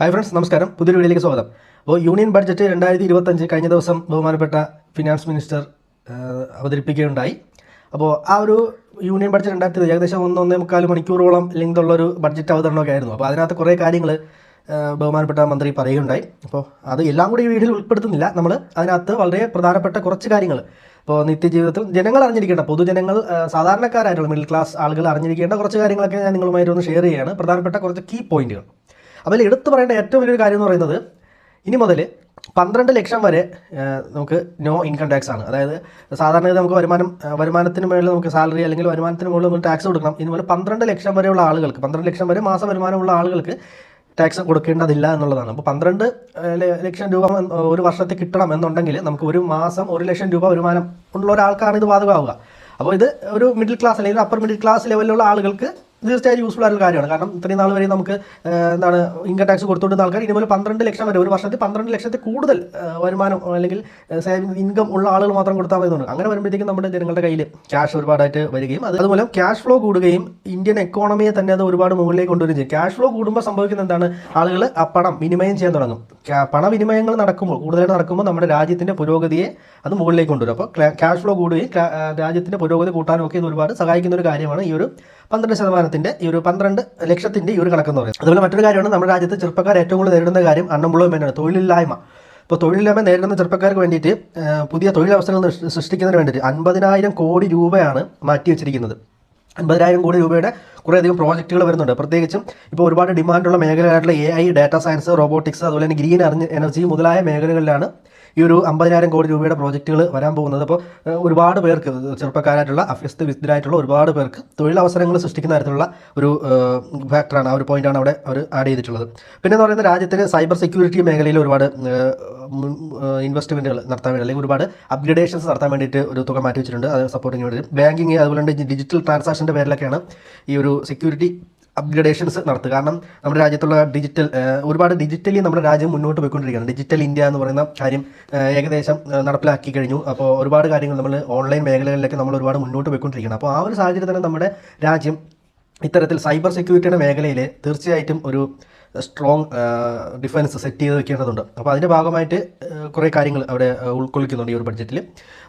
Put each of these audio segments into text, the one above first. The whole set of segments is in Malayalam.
ഹായ് ഫ്രണ്ട്സ്, നമസ്കാരം. പുതിയൊരു വീഡിയോയിലേക്ക് സ്വാഗതം. അപ്പോൾ യൂണിയൻ ബഡ്ജറ്റ് 2025 കഴിഞ്ഞ ദിവസം ബഹുമാനപ്പെട്ട ഫിനാൻസ് മിനിസ്റ്റർ അവതരിപ്പിക്കുകയുണ്ടായി. അപ്പോൾ ആ ഒരു യൂണിയൻ ബഡ്ജറ്റ് 2020 ഏകദേശം 1-1.25 മണിക്കൂറോളം ലെങ്തുള്ളൊരു ബഡ്ജറ്റ് അവതരണമൊക്കെ ആയിരുന്നു. അപ്പോൾ അതിനകത്ത് കുറേ കാര്യങ്ങൾ ബഹുമാനപ്പെട്ട മന്ത്രി പറയുകയുണ്ടായി. അപ്പോൾ അത് എല്ലാം കൂടി ഈ വീഡിയോയിൽ ഉൾപ്പെടുത്തുന്നില്ല. നമ്മൾ അതിനകത്ത് വളരെ പ്രധാനപ്പെട്ട കുറച്ച് കാര്യങ്ങൾ ഇപ്പോൾ നിത്യജീവിതത്തിൽ ജനങ്ങൾ അറിഞ്ഞിരിക്കേണ്ട, പൊതുജനങ്ങൾ, സാധാരണക്കാരായിട്ടുള്ള മിഡിൽ ക്ലാസ് ആളുകൾ അറിഞ്ഞിരിക്കേണ്ട കുറച്ച് കാര്യങ്ങളൊക്കെ ഞാൻ നിങ്ങളുമായിട്ടൊന്ന് ഷെയർ ചെയ്യുകയാണ്. പ്രധാനപ്പെട്ട കുറച്ച് കീ പോയിന്റുകൾ. അതിൽ എടുത്തു പറയേണ്ട ഏറ്റവും വലിയൊരു കാര്യം എന്ന് പറയുന്നത്, ഇനി മുതൽ 12 ലക്ഷം വരെ നമുക്ക് നോ ഇൻകം ടാക്സ് ആണ്. അതായത് സാധാരണ നമുക്ക് വരുമാനത്തിന് മുകളിൽ നമുക്ക് സാലറി അല്ലെങ്കിൽ വരുമാനത്തിന് മുകളിൽ നമ്മൾ ടാക്സ് കൊടുക്കണം. ഇതുപോലെ 12 ലക്ഷം വരെയുള്ള ആളുകൾക്ക്, 12 ലക്ഷം വരെ മാസ വരുമാനമുള്ള ആളുകൾക്ക് ടാക്സ് കൊടുക്കേണ്ടതില്ല എന്നുള്ളതാണ്. അപ്പോൾ 12 ലക്ഷം രൂപ ഒരു വർഷത്തിൽ കിട്ടണം എന്നുണ്ടെങ്കിൽ നമുക്ക് ഒരു മാസം 1 ലക്ഷം രൂപ വരുമാനം ഉള്ള ഒരാൾക്കാണ് ഇത് ബാധകമാവുക. അപ്പോൾ ഇത് ഒരു മിഡിൽ ക്ലാസ് അല്ലെങ്കിൽ അപ്പർ മിഡിൽ ക്ലാസ് ലെവലിലുള്ള ആളുകൾക്ക് തീർച്ചയായും യൂസ്ഫുൾ ആയിട്ടുള്ള കാര്യമാണ്. കാരണം ഇത്രയും നാൾ വരെ നമുക്ക് ഇൻകം ടാക്സ് കൊടുത്തുകൊണ്ടിരുന്ന ആൾക്കാർ ഇതുപോലെ 12 ലക്ഷം വരെ ഒരു വർഷത്തിൽ 12 ലക്ഷത്തിൽ കൂടുതൽ വരുമാനം അല്ലെങ്കിൽ ഇൻകം ഉള്ള ആളുകൾ മാത്രം കൊടുത്താൽ മതി. അങ്ങനെ വരുമ്പോഴത്തേക്കും നമ്മുടെ ജനങ്ങളുടെ കയ്യിൽ ക്യാഷ് ഒരുപാടായിട്ട് വരികയും അതുപോലെ ക്യാഷ് ഫ്ലോ കൂടുകയും ഇന്ത്യൻ എക്കോണമിയെ തന്നെ അത് ഒരുപാട് മുകളിലേക്ക് കൊണ്ടുവരികയും ചെയ്യും. ക്യാഷ് ഫ്ലോ കൂടുമ്പോൾ സംഭവിക്കുന്നത് എന്താണ്? ആളുകൾ ആ പണം വിനിമയം ചെയ്യാൻ തുടങ്ങും. പണവിനിമയങ്ങൾ കൂടുതലായിട്ട് നടക്കുമ്പോൾ നമ്മുടെ രാജ്യത്തിൻ്റെ പുരോഗതിയെ അത് മുകളിലേക്ക് കൊണ്ടുവരും. അപ്പോൾ ക്യാഷ് ഫ്ലോ കൂടുകയും രാജ്യത്തിൻ്റെ പുരോഗതി കൂട്ടാനും ഒക്കെ ഇത് ഒരുപാട് സഹായിക്കുന്ന ഒരു കാര്യമാണ് ഈ ഒരു 12% ഈ ഒരു 12 ലക്ഷത്തിൻ്റെ ഈ ഒരു കണക്കെന്ന് പറയുന്നത്. അതുപോലെ മറ്റൊരു കാര്യമാണ്, നമ്മുടെ രാജ്യത്ത് ചെറുപ്പക്കാർ ഏറ്റവും കൂടുതൽ നേരിടുന്ന കാര്യം അൺഎംപ്ലോയ്മെൻ്റ് ആണ്, തൊഴിലില്ലായ്മ. ഇപ്പോൾ തൊഴിലില്ലായ്മ നേരിടുന്ന ചെറുപ്പക്കാർക്ക് വേണ്ടിയിട്ട് പുതിയ തൊഴിലവസരങ്ങൾ സൃഷ്ടിക്കുന്നതിന് വേണ്ടിയിട്ട് 50,000 കോടി രൂപയാണ് മാറ്റി വെച്ചിരിക്കുന്നത്. 50,000 കോടി രൂപയുടെ കുറേയധികം പ്രോജക്റ്റുകൾ വരുന്നുണ്ട്. പ്രത്യേകിച്ചും ഇപ്പോൾ ഒരുപാട് ഡിമാൻഡുള്ള മേഖലകളായിട്ടുള്ള AI, ഡാറ്റാ സയൻസ്, റോബോട്ടിക്സ്, അതുപോലെ തന്നെ ഗ്രീൻ എനർജി മുതലായ മേഖലകളിലാണ് ഈ ഒരു 50,000 കോടി രൂപയുടെ പ്രോജക്റ്റുകൾ വരാൻ പോകുന്നത്. അപ്പോൾ ഒരുപാട് പേർക്ക്, ചെറുപ്പക്കാരായിട്ടുള്ള അഭ്യസ്തവിദ്യരായിട്ടുള്ള ഒരുപാട് പേർക്ക് തൊഴിലവസരങ്ങൾ സൃഷ്ടിക്കുന്ന തരത്തിലുള്ള ഒരു ഫാക്ടറാണ്, ആ ഒരു പോയിന്റാണ് അവിടെ അവർ ആഡ് ചെയ്തിട്ടുള്ളത്. പിന്നെ എന്ന് പറയുന്നത്, രാജ്യത്തിന് സൈബർ സെക്യൂരിറ്റി മേഖലയിൽ ഒരുപാട് ഇൻവെസ്റ്റ്മെൻറ്റുകൾ നടത്താൻ വേണ്ടി അല്ലെങ്കിൽ ഒരുപാട് അപ്ഗ്രഡേഷൻസ് നടത്താൻ വേണ്ടിയിട്ട് ഒരു തുക മാറ്റി വെച്ചിട്ടുണ്ട്. അത് സപ്പോർട്ടിങ് വേണ്ടി ബാങ്കിങ് അതുപോലെ തന്നെ ഡിജിറ്റൽ ട്രാൻസാക്ഷൻ്റെ പേരിലൊക്കെയാണ് ഈ ഒരു സെക്യൂരിറ്റി അപ്ഗ്രഡേഷൻസ് നടത്തുക. കാരണം നമ്മുടെ രാജ്യത്തുള്ള ഒരുപാട് ഡിജിറ്റലി നമ്മുടെ രാജ്യം മുന്നോട്ട് പോയിക്കൊണ്ടിരിക്കുകയാണ്. ഡിജിറ്റൽ ഇന്ത്യ എന്ന് പറയുന്ന കാര്യം ഏകദേശം നടപ്പിലാക്കി കഴിഞ്ഞു. അപ്പോൾ ഒരുപാട് കാര്യങ്ങൾ നമ്മൾ ഓൺലൈൻ മേഖലകളിലൊക്കെ നമ്മൾ ഒരുപാട് മുന്നോട്ട് പോയിക്കൊണ്ടിരിക്കുകയാണ്. അപ്പോൾ ആ ഒരു സാഹചര്യത്തിൽ നമ്മുടെ രാജ്യം ഇത്തരത്തിൽ സൈബർ സെക്യൂരിറ്റിയുടെ മേഖലയിൽ തീർച്ചയായിട്ടും ഒരു സ്ട്രോങ് ഡിഫൻസ് സെറ്റ് ചെയ്ത് വെക്കേണ്ടതുണ്ട്. അപ്പോൾ അതിൻ്റെ ഭാഗമായിട്ട് കുറേ കാര്യങ്ങൾ അവിടെ ഉൾക്കൊള്ളിക്കുന്നുണ്ട് ഈ ഒരു ബഡ്ജറ്റിൽ.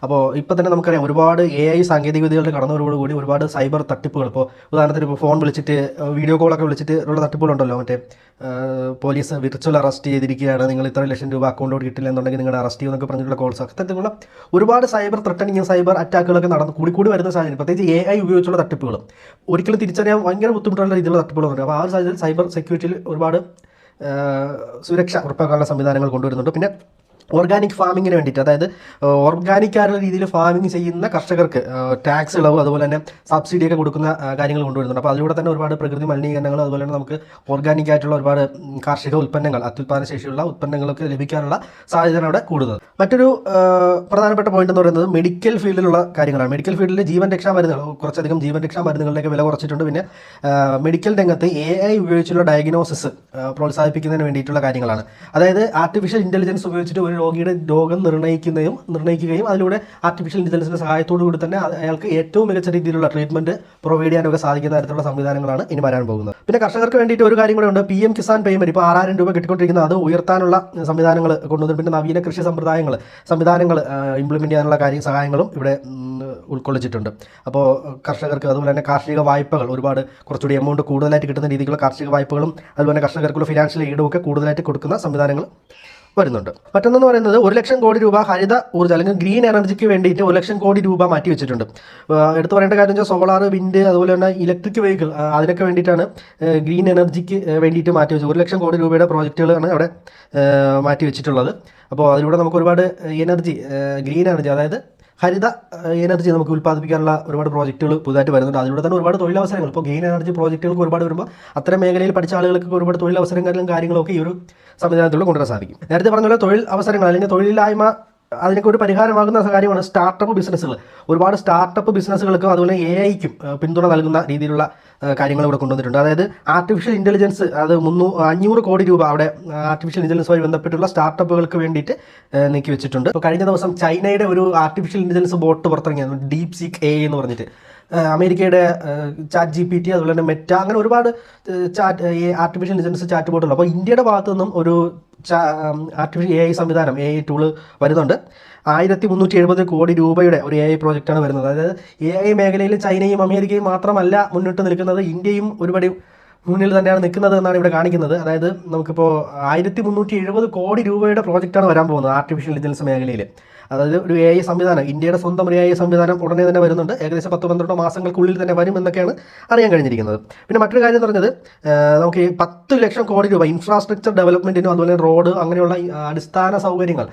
അപ്പോൾ ഇപ്പോൾ തന്നെ നമുക്കറിയാം, ഒരുപാട് AI സാങ്കേതികവിദ്യകളുടെ കടന്നവരോടുകൂടി ഒരുപാട് സൈബർ തട്ടിപ്പുകൾ, ഇപ്പോൾ ഉദാഹരണത്തിന് ഇപ്പോൾ ഫോൺ വിളിച്ചിട്ട് വീഡിയോ കോളൊക്കെ വിളിച്ചിട്ട് ഉള്ള തട്ടിപ്പുകളുണ്ടല്ലോ. മറ്റേ പോലീസ് വിർച്വൽ അറസ്റ്റ് ചെയ്തിരിക്കുകയാണ്, നിങ്ങൾ ഇത്ര ലക്ഷം രൂപ അക്കൗണ്ടിലോട്ട് കിട്ടില്ല എന്നുണ്ടെങ്കിൽ നിങ്ങളുടെ അറസ്റ്റ് ചെയ്യുമെന്നൊക്കെ പറഞ്ഞിട്ടുള്ള കോൾസ്, അത്തരത്തിലുള്ള ഒരുപാട് സൈബർ ത്രട്ടനിങ്ങും സൈബർ അറ്റാക്കുകളൊക്കെ കൂടി വരുന്ന സാഹചര്യം, പ്രത്യേകിച്ച് AI ഉപയോഗിച്ചുള്ള തട്ടിപ്പുകൾ ഒരിക്കലും തിരിച്ചറിയാൻ ഭയങ്കര ബുദ്ധിമുട്ടുള്ള രീതിയിലുള്ള തട്ടിപ്പുകളുണ്ട്. അപ്പോൾ ആ ഒരു സാഹചര്യത്തിൽ സൈബർ സെക്യൂരിറ്റിയിൽ ഒരുപാട് സുരക്ഷ ഉറപ്പാക്കാനുള്ള സംവിധാനങ്ങൾ കൊണ്ടുവരുന്നുണ്ട്. പിന്നെ ഓർഗാനിക് ഫാമിങ്ങിന് വേണ്ടിയിട്ട്, അതായത് ഓർഗാനിക് ആയിട്ടുള്ള രീതിയിൽ ഫാമിംഗ് ചെയ്യുന്ന കർഷകർക്ക് ടാക്സ് ഇളവ് അതുപോലെ തന്നെ സബ്സിഡിയൊക്കെ കൊടുക്കുന്ന കാര്യങ്ങൾ കൊണ്ടുവരുന്നുണ്ട്. അപ്പോൾ അതിലൂടെ തന്നെ ഒരുപാട് പ്രകൃതി മലിനീകരണങ്ങൾ അതുപോലെ തന്നെ നമുക്ക് ഓർഗാനിക് ആയിട്ടുള്ള ഒരുപാട് കാർഷിക ഉൽപ്പന്നങ്ങൾ, അത്യുൽപാദന ശേഷിയുള്ള ഉൽപ്പന്നങ്ങളൊക്കെ ലഭിക്കാനുള്ള സാധ്യതയാണ് അവിടെ കൂടുന്നത്. മറ്റൊരു പ്രധാനപ്പെട്ട പോയിന്റ് എന്ന് പറയുന്നത് മെഡിക്കൽ ഫീൽഡിലുള്ള കാര്യങ്ങളാണ്. മെഡിക്കൽ ഫീൽഡിൽ ജീവൻ രക്ഷാ മരുന്നുകൾ, കുറച്ചധികം ജീവൻ രക്ഷാ മരുന്നുകളുടെയൊക്കെ വില കുറച്ചിട്ടുണ്ട്. പിന്നെ മെഡിക്കൽ രംഗത്ത് AI ഉപയോഗിച്ചുള്ള ഡയഗ്നോസിസ് പ്രോത്സാഹിപ്പിക്കുന്നതിന് വേണ്ടിയിട്ടുള്ള കാര്യങ്ങളാണ്. അതായത് ആർട്ടിഫിഷ്യൽ ഇൻ്റലിജൻസ് ഉപയോഗിച്ചിട്ട് ഒരു രോഗിയുടെ രോഗം നിർണ്ണയിക്കുകയും അതിലൂടെ ആർട്ടിഫിഷ്യൽ ഇൻ്റലിജൻസിൻ്റെ സഹായത്തോടു കൂടി തന്നെ അയാൾക്ക് ഏറ്റവും മികച്ച രീതിയിലുള്ള ട്രീറ്റ്മെൻറ്റ് പ്രൊവൈഡ് ചെയ്യാനൊക്കെ സാധിക്കുന്ന തരത്തിലുള്ള സംവിധാനങ്ങളാണ് ഇനി വരാൻ പോകുന്നത്. പിന്നെ കർഷകർക്ക് വേണ്ടിയിട്ട് ഒരു കാര്യം കൂടെ ഉണ്ട്, PM കിസാൻ പേയ്മെൻറ്റ്. ഇപ്പോൾ 6,000 രൂപ കിട്ടിക്കൊണ്ടിരിക്കുന്നത് അത് ഉയർത്താനുള്ള സംവിധാനങ്ങൾ കൊണ്ടുവന്നു. പിന്നെ നവീന കൃഷി സംവിധാനങ്ങൾ ഇംപ്ലിമെൻറ്റ് ചെയ്യാനുള്ള സഹായങ്ങളും ഇവിടെ ഉൾക്കൊള്ളിച്ചിട്ടുണ്ട്. അപ്പോൾ കർഷകർക്ക് അതുപോലെ തന്നെ കാർഷിക വായ്പകൾ ഒരുപാട് കുറച്ചുകൂടി എമൗണ്ട് കൂടുതലായിട്ട് കിട്ടുന്ന രീതിയിലുള്ള കാർഷിക വായ്പകളും അതുപോലെ കർഷകർക്കുള്ള ഫിനാൻഷ്യൽ എയ്ഡും ഒക്കെ കൂടുതലായിട്ട് കൊടുക്കുന്ന സംവിധാനങ്ങൾ വരുന്നുണ്ട്. മറ്റൊന്നെന്ന് പറയുന്നത് 1 ലക്ഷം കോടി രൂപ ഹരിത ഊർജ്ജം അല്ലെങ്കിൽ ഗ്രീൻ എനർജിക്ക് വേണ്ടിയിട്ട് 1 ലക്ഷം കോടി രൂപ മാറ്റി വെച്ചിട്ടുണ്ട്. എടുത്തു പറയേണ്ട കാര്യം വെച്ചാൽ സോളാർ, വിൻഡ് അതുപോലെ തന്നെ ഇലക്ട്രിക് വെഹിക്കിൾ, അതിനൊക്കെ വേണ്ടിയിട്ടാണ് ഗ്രീൻ എനർജിക്ക് വേണ്ടിയിട്ട് മാറ്റി വെച്ചത്. 1 ലക്ഷം കോടി രൂപയുടെ പ്രോജക്റ്റുകളാണ് അവിടെ മാറ്റി വെച്ചിട്ടുള്ളത്. അപ്പോൾ അതിലൂടെ നമുക്ക് ഒരുപാട് ഗ്രീൻ എനർജി, അതായത് ഹരിത എനർജി നമുക്ക് ഉൽപ്പാദിപ്പിക്കാനുള്ള ഒരുപാട് പ്രോജക്റ്റുകൾ പുതുതായിട്ട് വരുന്നുണ്ട്. അതിലൂടെ തന്നെ ഒരുപാട് തൊഴിലവസരങ്ങൾ, ഇപ്പോൾ ഗ്രീൻ എനർജി പ്രോജക്റ്റുകൾക്ക് ഒരുപാട് വരുമ്പോൾ അത്തരം മേഖലയിൽ പഠിച്ച ആളുകൾക്ക് ഒരുപാട് തൊഴിലവസരങ്ങളും കാര്യങ്ങളൊക്കെ ഈ ഒരു സംവിധാനത്തിലൂടെ കൊണ്ടുവരാൻ സാധിക്കും. നേരത്തെ പറഞ്ഞ പോലെ തൊഴിൽ അവസരങ്ങൾ അല്ലെങ്കിൽ തൊഴിലില്ലായ്മ അതിനൊക്കെ ഒരു പരിഹാരമാകുന്ന കാര്യമാണ് സ്റ്റാർട്ടപ്പ് ബിസിനസ്സുകൾ. ഒരുപാട് സ്റ്റാർട്ടപ്പ് ബിസിനസ്സുകൾക്കും അതുപോലെ AI-ക്കും പിന്തുണ നൽകുന്ന രീതിയിലുള്ള കാര്യങ്ങൾ ഇവിടെ കൊണ്ടുവന്നിട്ടുണ്ട്. അതായത് ആർട്ടിഫിഷ്യൽ ഇൻ്റലിജൻസ്, അത് 500 കോടി രൂപ അവിടെ ആർട്ടിഫിഷ്യൽ ഇൻ്റലിജൻസുമായി ബന്ധപ്പെട്ടുള്ള സ്റ്റാർട്ടപ്പുകൾക്ക് വേണ്ടിയിട്ട് നീക്കി വെച്ചിട്ടുണ്ട്. ഇപ്പോൾ കഴിഞ്ഞ ദിവസം ചൈനയുടെ ഒരു ആർട്ടിഫിഷ്യൽ ഇൻ്റലിജൻസ് ബോട്ട് പുറത്തിറങ്ങിയത് DeepSeek AI എന്ന് പറഞ്ഞിട്ട്. അമേരിക്കയുടെ ചാറ്റ് GPT, അതുപോലെ തന്നെ മെറ്റ, അങ്ങനെ ഒരുപാട് ആർട്ടിഫിഷ്യൽ ഇൻ്റലിജൻസ് ചാറ്റ് ബോട്ടുകൾ. അപ്പോൾ ഇന്ത്യയുടെ ഭാഗത്തു നിന്നും ഒരു ആർട്ടിഫിഷ്യൽ AI സംവിധാനം, AI ടൂള് വരുന്നുണ്ട്. 1370 കോടി രൂപയുടെ ഒരു AI പ്രോജക്റ്റാണ് വരുന്നത്. അതായത് AI മേഖലയിൽ ചൈനയും അമേരിക്കയും മാത്രമല്ല മുന്നിട്ട് നിൽക്കുന്നത്, ഇന്ത്യയും ഒരുപടി മുന്നിൽ തന്നെയാണ് നിൽക്കുന്നത് എന്നാണ് ഇവിടെ കാണിക്കുന്നത്. അതായത് നമുക്കിപ്പോൾ 1370 കോടി രൂപയുടെ പ്രോജക്റ്റാണ് വരാൻ പോകുന്നത് ആർട്ടിഫിഷ്യൽ ഇൻ്റലിജൻസ് മേഖലയിൽ. അതായത് ഒരു AI സംവിധാനം, ഇന്ത്യയുടെ സ്വന്തം ഒരു AI സംവിധാനം ഉടനെ തന്നെ വരുന്നുണ്ട്. ഏകദേശം 10-12 മാസങ്ങൾക്കുള്ളിൽ തന്നെ വരും എന്നൊക്കെയാണ് അറിയാൻ കഴിഞ്ഞിരിക്കുന്നത്. പിന്നെ മറ്റൊരു കാര്യം എന്ന് പറഞ്ഞത്, നമുക്ക് 10 ലക്ഷം കോടി രൂപ ഇൻഫ്രാസ്ട്രക്ചർ ഡെവലപ്മെൻറ്റിനും അതുപോലെ റോഡ് അങ്ങനെയുള്ള അടിസ്ഥാന സൗകര്യങ്ങൾ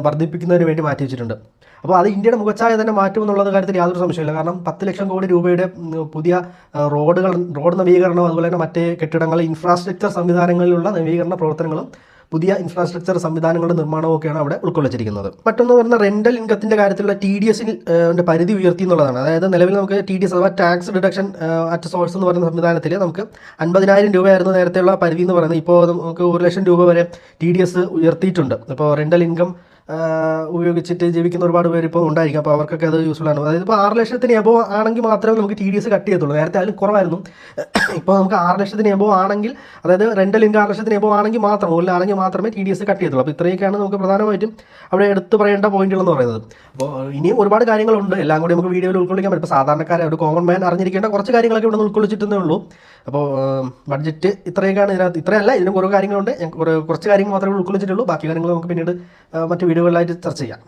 വർദ്ധിപ്പിക്കുന്നതിന് വേണ്ടി മാറ്റി വെച്ചിട്ടുണ്ട്. അപ്പോൾ അത് ഇന്ത്യയുടെ മുഖച്ഛായ തന്നെ മാറ്റുമെന്നുള്ള കാര്യത്തിൽ യാതൊരു സംശയമില്ല. കാരണം 10 ലക്ഷം കോടി രൂപയുടെ പുതിയ റോഡ് നവീകരണം, അതുപോലെ തന്നെ മറ്റ് കെട്ടിടങ്ങൾ, ഇൻഫ്രാസ്ട്രക്ചർ സംവിധാനങ്ങളിലുള്ള നവീകരണ പ്രവർത്തനങ്ങളും പുതിയ ഇൻഫ്രാസ്ട്രക്ചർ സംവിധാനങ്ങളുടെ നിർമ്മാണവും ഒക്കെയാണ് അവിടെ ഉൾക്കൊള്ളിച്ചിരിക്കുന്നത്. മറ്റൊന്ന് പറഞ്ഞാൽ റെൻ്റൽ ഇൻകത്തിൻ്റെ കാര്യത്തിലുള്ള TDS പരിധി ഉയർത്തി എന്നുള്ളതാണ്. അതായത് നിലവിൽ നമുക്ക് TDS അഥവാ ടാക്സ് ഡിഡക്ഷൻ അറ്റ് സോഴ്സ് എന്ന് പറയുന്ന സംവിധാനത്തിൽ നമുക്ക് 50,000 രൂപയായിരുന്നു നേരത്തെയുള്ള പരിധി എന്ന് പറയുന്നത്. ഇപ്പോൾ നമുക്ക് 1 ലക്ഷം രൂപ വരെ TDS ഉയർത്തിയിട്ടുണ്ട്. അപ്പോൾ റെൻ്റൽ ഇൻകം ഉപയോഗിച്ചിട്ട് ജീവിക്കുന്ന ഒരുപാട് പേര് ഇപ്പോൾ ഉണ്ടായിരിക്കും. അപ്പോൾ അവർക്കൊക്കെ അത് യൂസ്ഫുൾ ആണ്. അതായത് ഇപ്പോൾ 6 ലക്ഷത്തിന് എബോ ആണെങ്കിൽ മാത്രമേ നമുക്ക് TDS കട്ട് ചെയ്യത്തുള്ളൂ. നേരത്തെ അതിൽ കുറവായിരുന്നു. ഇപ്പോൾ നമുക്ക് 6 ലക്ഷത്തിന് എബോ ആണെങ്കിൽ, അതായത് റെൻ്റൽ ഇൻകം 6 ലക്ഷത്തിന് എബോ ആണെങ്കിൽ മാത്രം, മുകളിലാണെങ്കിൽ മാത്രമേ TDS കട്ട് ചെയ്യത്തുള്ളൂ. അപ്പോൾ ഇത്രയൊക്കെയാണ് നമുക്ക് പ്രധാനമായിട്ടും അവിടെ എടുത്ത് പറയേണ്ട പോയിന്റുകളെന്ന് പറയുന്നത്. അപ്പോൾ ഇനിയും ഒരുപാട് കാര്യങ്ങളുണ്ട്, എല്ലാം കൂടി നമുക്ക് വീഡിയോയിൽ ഉൾക്കൊള്ളിക്കാൻ പറ്റും. ഇപ്പോൾ സാധാരണക്കാരെ, ഒരു കോമൺ മാൻ അറിഞ്ഞിരിക്കേണ്ട കുറച്ച് കാര്യങ്ങളൊക്കെ ഇവിടെ നിന്ന് ഉൾക്കൊള്ളിച്ചിട്ടേ ഉള്ളൂ. അപ്പോൾ ബഡ്ജറ്റ് ഇത്രയൊക്കെയാണ് ഇതിനകത്ത്. ഇത്രയല്ല, ഇതിനും കുറേ കാര്യങ്ങളുണ്ട്. കുറച്ച് കാര്യങ്ങൾ മാത്രമേ ഉൾക്കൊള്ളിച്ചിട്ടുള്ളൂ. ബാക്കി കാര്യങ്ങൾ നമുക്ക് പിന്നീട് മറ്റ് വീഡിയോകളിലായിട്ട് ചർച്ച ചെയ്യാം.